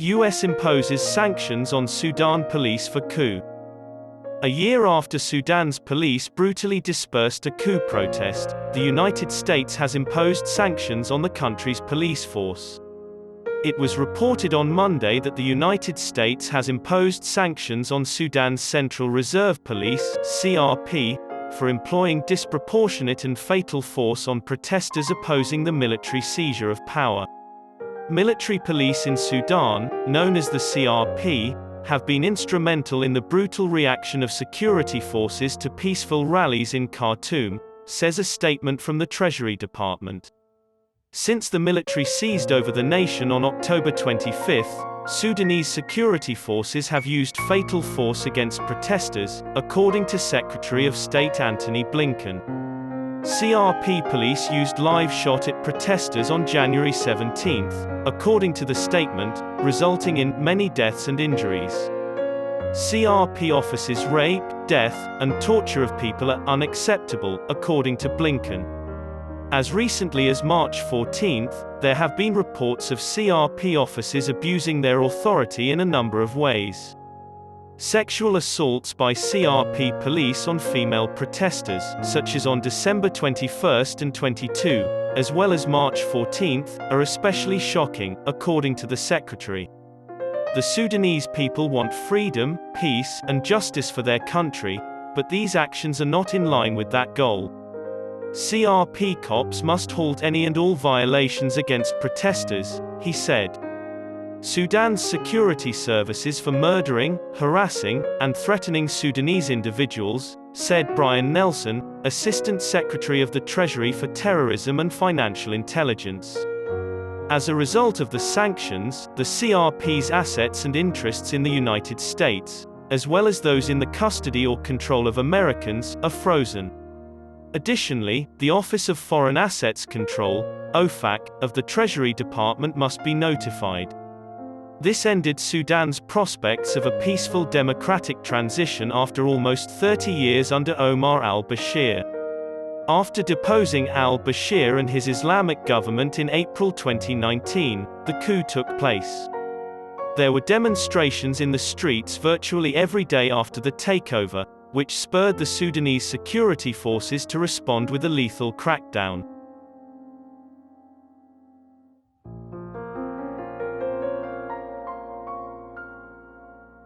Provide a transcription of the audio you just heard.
US imposes sanctions on Sudan police for coup. A year after Sudan's police brutally dispersed a coup protest, the United States has imposed sanctions on the country's police force. It was reported on Monday that the United States has imposed sanctions on Sudan's Central Reserve Police (CRP) for employing disproportionate and fatal force on protesters opposing the military seizure of power. Military police in Sudan, known as the CRP, have been instrumental in the brutal reaction of security forces to peaceful rallies in Khartoum, says a statement from the Treasury Department. Since the military seized over the nation on October 25, Sudanese security forces have used fatal force against protesters, according to Secretary of State Antony Blinken. CRP police used live shot at protesters on January 17, according to the statement, resulting in many deaths and injuries. CRP officers' rape, death, and torture of people are unacceptable, according to Blinken. As recently as March 14, there have been reports of CRP officers abusing their authority in a number of ways. Sexual assaults by CRP police on female protesters, such as on December 21 and 22, as well as March 14, are especially shocking, according to the Secretary. The Sudanese people want freedom, peace, and justice for their country, but these actions are not in line with that goal. CRP cops must halt any and all violations against protesters, he said. Sudan's security services for murdering, harassing, and threatening Sudanese individuals, said Brian Nelson, Assistant Secretary of the Treasury for Terrorism and Financial Intelligence. As a result of the sanctions, the CRP's assets and interests in the United States, as well as those in the custody or control of Americans, are frozen. Additionally, the Office of Foreign Assets Control, OFAC, of the Treasury Department must be notified. This ended Sudan's prospects of a peaceful democratic transition after almost 30 years under Omar al-Bashir. After deposing al-Bashir and his Islamic government in April 2019, the coup took place. There were demonstrations in the streets virtually every day after the takeover, which spurred the Sudanese security forces to respond with a lethal crackdown.